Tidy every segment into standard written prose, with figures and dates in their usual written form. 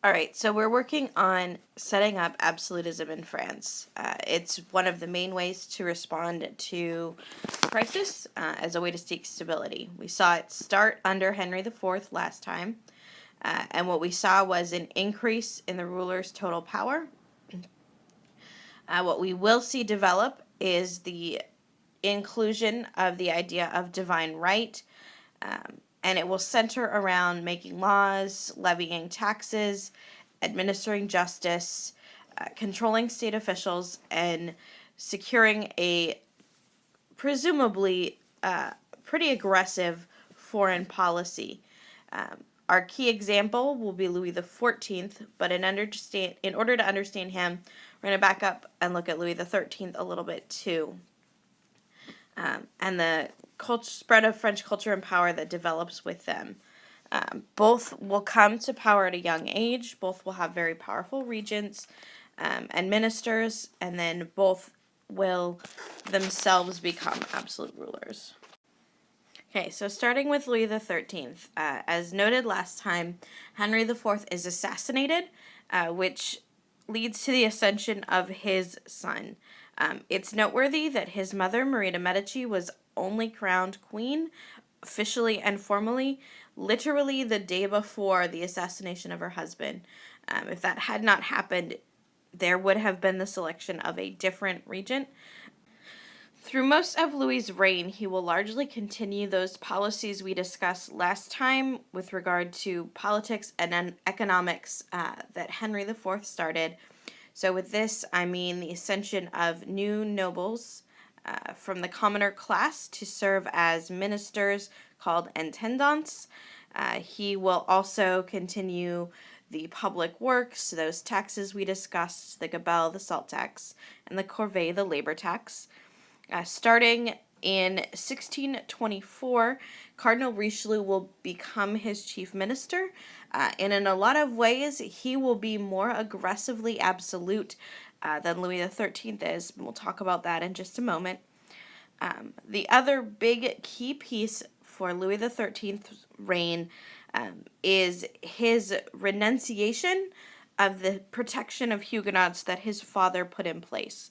All right, so we're working on setting up absolutism in France. It's one of the main ways to respond to crisis as a way to seek stability. We saw it start under Henry IV last time, and what we saw was an increase in the ruler's total power. What we will see develop is the inclusion of the idea of divine right, and it will center around making laws, levying taxes, administering justice, controlling state officials, and securing a presumably pretty aggressive foreign policy. Our key example will be Louis XIV, but in order to understand him, we're going to back up and look at Louis XIII a little bit too. And the spread of French culture and power that develops with them. Both will come to power at a young age. Both will have very powerful regents and ministers, and then both will themselves become absolute rulers. Okay, so starting with Louis XIII. As noted last time, Henry IV is assassinated, which leads to the ascension of his son. It's noteworthy that his mother, Marie de' Medici, was only crowned queen, officially and formally, literally the day before the assassination of her husband. If that had not happened, there would have been the selection of a different regent. Through most of Louis's reign, he will largely continue those policies we discussed last time with regard to politics and economics that Henry IV started. So with this, I mean the ascension of new nobles from the commoner class to serve as ministers called intendants. He will also continue the public works, those taxes we discussed, the gabelle, the salt tax, and the corvée, the labor tax. Starting in 1624, Cardinal Richelieu will become his chief minister, and in a lot of ways, he will be more aggressively absolute than Louis XIII is. We'll talk about that in just a moment. The other big key piece for Louis XIII's reign is his renunciation of the protection of Huguenots that his father put in place.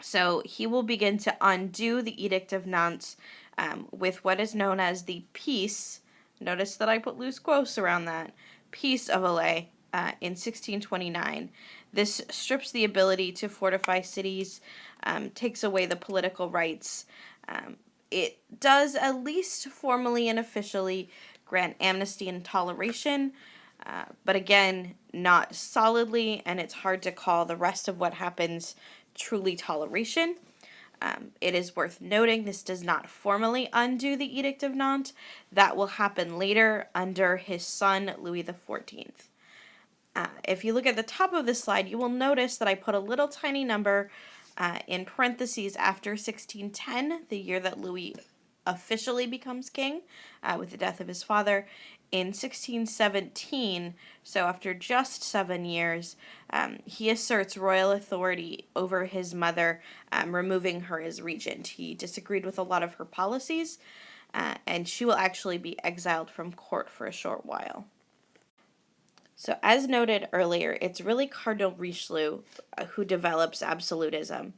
So he will begin to undo the Edict of Nantes with what is known as the Peace. Notice that I put loose quotes around that. Peace of Alais in 1629. This strips the ability to fortify cities, takes away the political rights. It does, at least formally and officially, grant amnesty and toleration, but again, not solidly, and it's hard to call the rest of what happens truly toleration. It is worth noting this does not formally undo the Edict of Nantes. That will happen later under his son, Louis XIV. If you look at the top of this slide, you will notice that I put a little tiny number in parentheses after 1610, the year that Louis officially becomes king with the death of his father. In 1617, so after just 7 years, he asserts royal authority over his mother, removing her as regent. He disagreed with a lot of her policies, and she will actually be exiled from court for a short while. So as noted earlier, it's really Cardinal Richelieu who develops absolutism.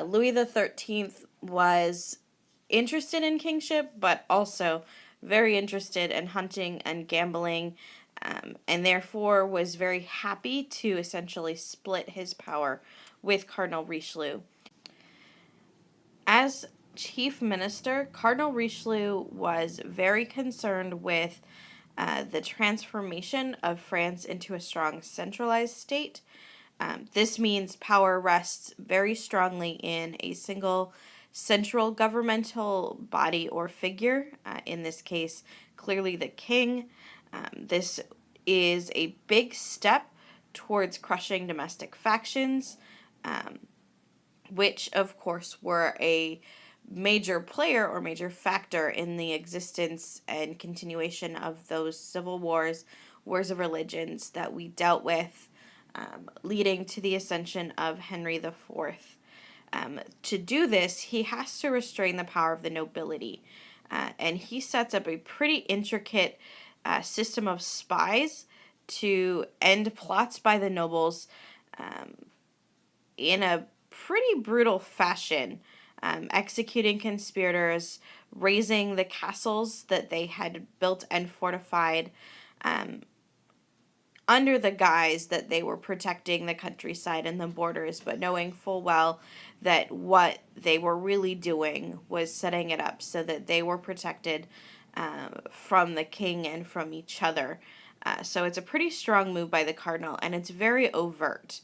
Louis XIII was interested in kingship, but also very interested in hunting and gambling, and therefore was very happy to essentially split his power with Cardinal Richelieu. As chief minister, Cardinal Richelieu was very concerned with the transformation of France into a strong centralized state. This means power rests very strongly in a single central governmental body or figure, in this case, clearly the king. This is a big step towards crushing domestic factions, which, of course, were a major player or major factor in the existence and continuation of those civil wars, wars of religions that we dealt with, leading to the ascension of Henry IV. To do this, he has to restrain the power of the nobility, and he sets up a pretty intricate system of spies to end plots by the nobles in a pretty brutal fashion, executing conspirators, razing the castles that they had built and fortified um, under the guise that they were protecting the countryside and the borders, but knowing full well that what they were really doing was setting it up so that they were protected from the king and from each other. So it's a pretty strong move by the cardinal, and it's very overt.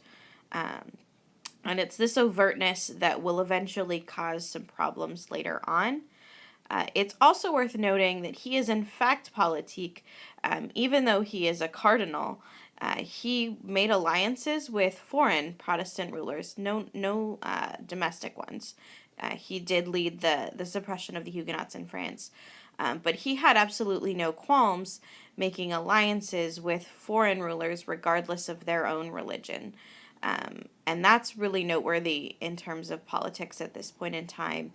And it's this overtness that will eventually cause some problems later on. It's also worth noting that he is in fact politique, even though he is a cardinal. He made alliances with foreign Protestant rulers, no domestic ones. He did lead the suppression of the Huguenots in France, but he had absolutely no qualms making alliances with foreign rulers regardless of their own religion. And that's really noteworthy in terms of politics at this point in time.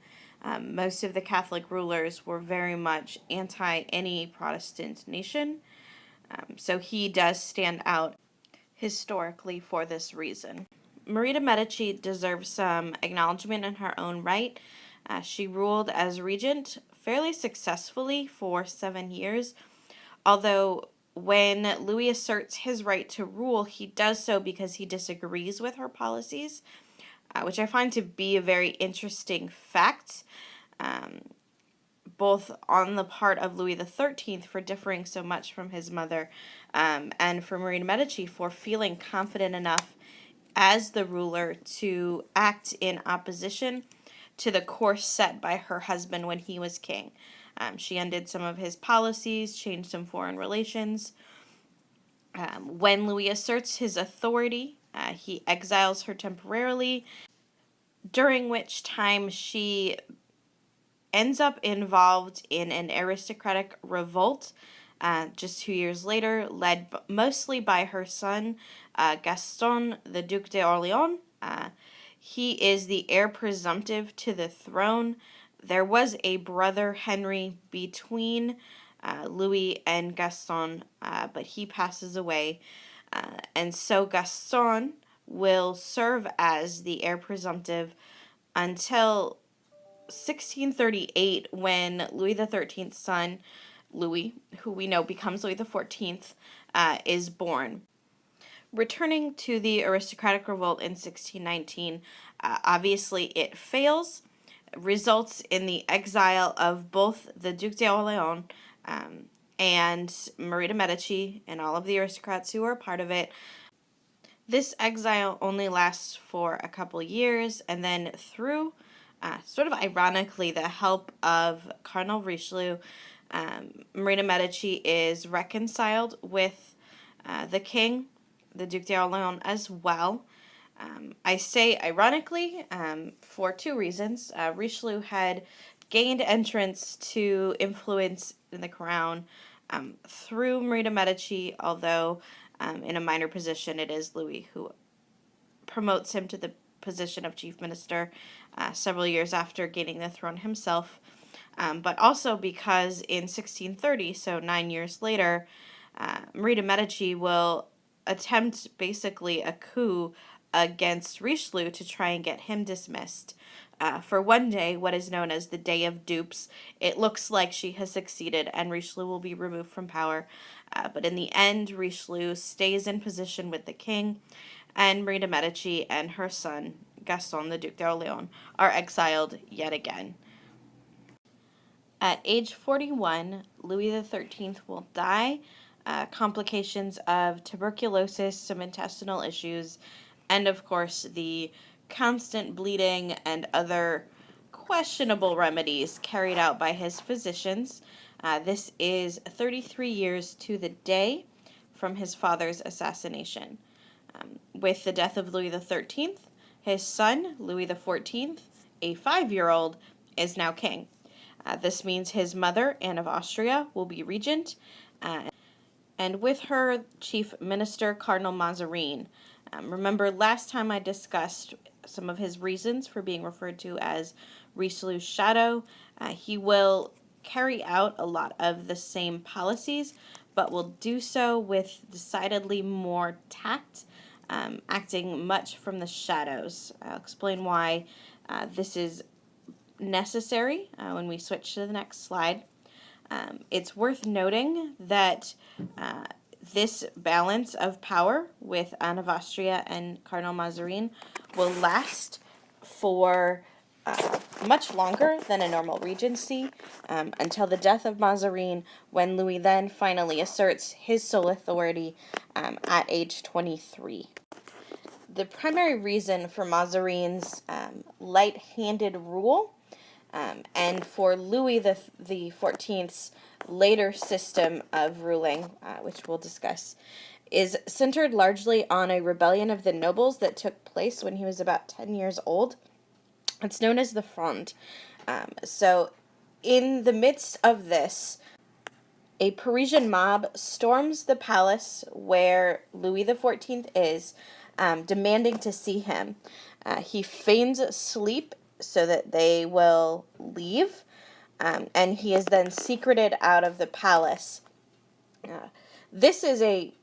Most of the Catholic rulers were very much anti any Protestant nation, so he does stand out historically for this reason. Marie de' Medici deserves some acknowledgement in her own right. She ruled as regent fairly successfully for 7 years, although when Louis asserts his right to rule, he does so because he disagrees with her policies, which I find to be a very interesting fact, both on the part of Louis XIII for differing so much from his mother, and for Marie de' Medici for feeling confident enough as the ruler to act in opposition to the course set by her husband when he was king. She undid some of his policies, changed some foreign relations. When Louis asserts his authority, he exiles her temporarily, during which time she ends up involved in an aristocratic revolt just 2 years later, led mostly by her son, Gaston, the Duc d'Orléans. He is the heir presumptive to the throne. There was a brother, Henry, between Louis and Gaston, but he passes away. And so Gaston will serve as the heir presumptive until 1638, when Louis XIII's son, Louis, who we know becomes Louis XIV, is born. Returning to the aristocratic revolt in 1619, obviously it fails, results in the exile of both the Duc d'Orléans and Marie de' Medici and all of the aristocrats who were a part of it. This exile only lasts for a couple years, and then through sort of ironically the help of Cardinal Richelieu, Marie de' Medici is reconciled with the king, the Duc d'Orléans, as well. I say ironically for two reasons. Richelieu had gained entrance to influence in the crown through Marie de' Medici, although in a minor position it is Louis who promotes him to the position of chief minister several years after gaining the throne himself. But also because in 1630, so 9 years later, Marie de' Medici will attempt basically a coup against Richelieu to try and get him dismissed. For one day, what is known as the Day of Dupes, it looks like she has succeeded and Richelieu will be removed from power. But in the end, Richelieu stays in position with the king, and Marie de' Medici and her son, Gaston, the Duc d'Orléans, are exiled yet again. At age 41, Louis XIII will die. Complications of tuberculosis, some intestinal issues, and of course the constant bleeding and other questionable remedies carried out by his physicians. This is 33 years to the day from his father's assassination. With the death of Louis XIII, his son, Louis XIV, a 5-year-old, is now king. This means his mother, Anne of Austria, will be regent, and with her, chief minister, Cardinal Mazarin. Remember, last time I discussed some of his reasons for being referred to as Richelieu's shadow. He will carry out a lot of the same policies, but will do so with decidedly more tact, acting much from the shadows. I'll explain why this is necessary when we switch to the next slide. It's worth noting that this balance of power with Anne of Austria and Cardinal Mazarin will last for much longer than a normal regency, until the death of Mazarin, when Louis then finally asserts his sole authority at age 23. The primary reason for Mazarin's light-handed rule and for Louis the XIV's later system of ruling, which we'll discuss, is centered largely on a rebellion of the nobles that took place when he was about 10 years old. It's known as the Fronde. So in the midst of this, a Parisian mob storms the palace where Louis XIV is, demanding to see him. He feigns sleep so that they will leave, and he is then secreted out of the palace. This is a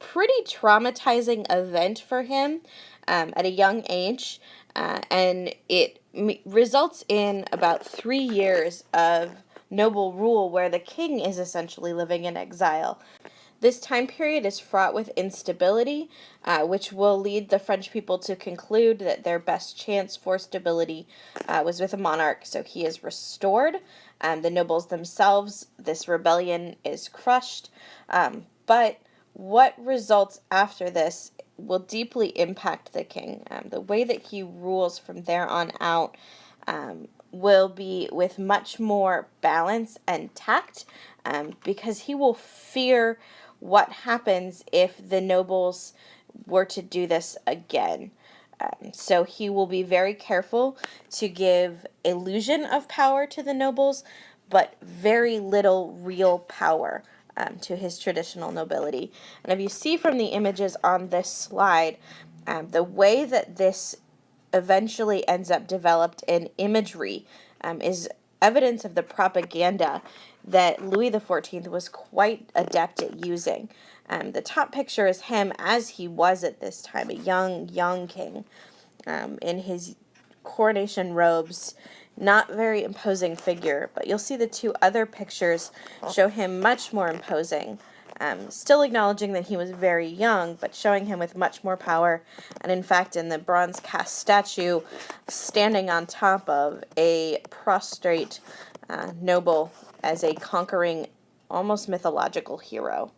pretty traumatizing event for him at a young age, and it results in about 3 years of noble rule where the king is essentially living in exile. This time period is fraught with instability, which will lead the French people to conclude that their best chance for stability was with a monarch. So he is restored. The nobles themselves, this rebellion is crushed. But what results after this will deeply impact the king. The way that he rules from there on out will be with much more balance and tact, because he will fear what happens if the nobles were to do this again. So he will be very careful to give illusion of power to the nobles, but very little real power to his traditional nobility. And if you see from the images on this slide, the way that this eventually ends up developed in imagery is evidence of the propaganda that Louis XIV was quite adept at using. The top picture is him as he was at this time, a young king, in his coronation robes. Not very imposing figure, but you'll see the two other pictures show him much more imposing. Still acknowledging that he was very young, but showing him with much more power, and in fact in the bronze cast statue standing on top of a prostrate noble as a conquering, almost mythological hero.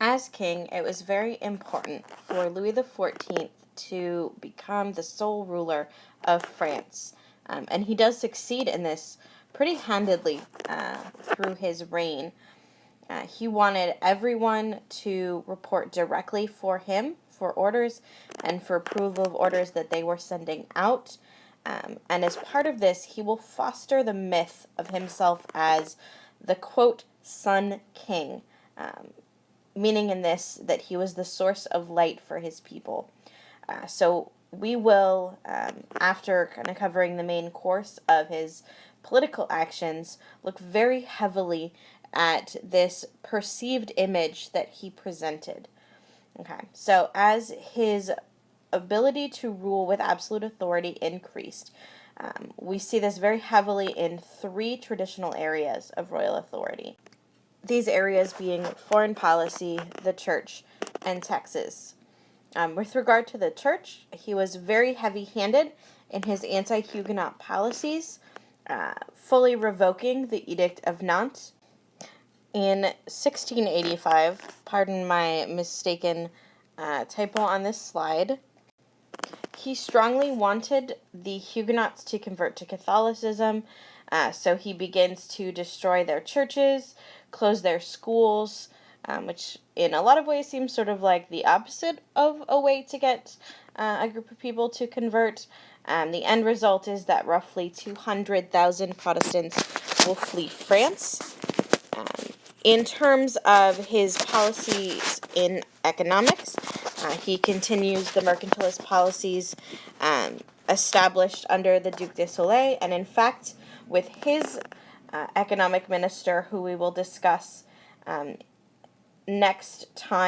As king, it was very important for Louis XIV to become the sole ruler of France, and he does succeed in this pretty handedly through his reign. He wanted everyone to report directly for him, for orders, and for approval of orders that they were sending out. And as part of this, he will foster the myth of himself as the, quote, Sun King, meaning in this that he was the source of light for his people. So we will, after kind of covering the main course of his political actions, look very heavily at this perceived image that he presented. Okay, so as his ability to rule with absolute authority increased, we see this very heavily in 3 traditional areas of royal authority. These areas being foreign policy, the church, and taxes. With regard to the church, he was very heavy-handed in his anti-Huguenot policies, fully revoking the Edict of Nantes. In 1685, pardon my mistaken typo on this slide, he strongly wanted the Huguenots to convert to Catholicism, so he begins to destroy their churches, close their schools, which in a lot of ways seems sort of like the opposite of a way to get a group of people to convert. The end result is that roughly 200,000 Protestants will flee France. In terms of his policies in economics, he continues the mercantilist policies established under the Duc de Soleil, and in fact, with his economic minister, who we will discuss next time.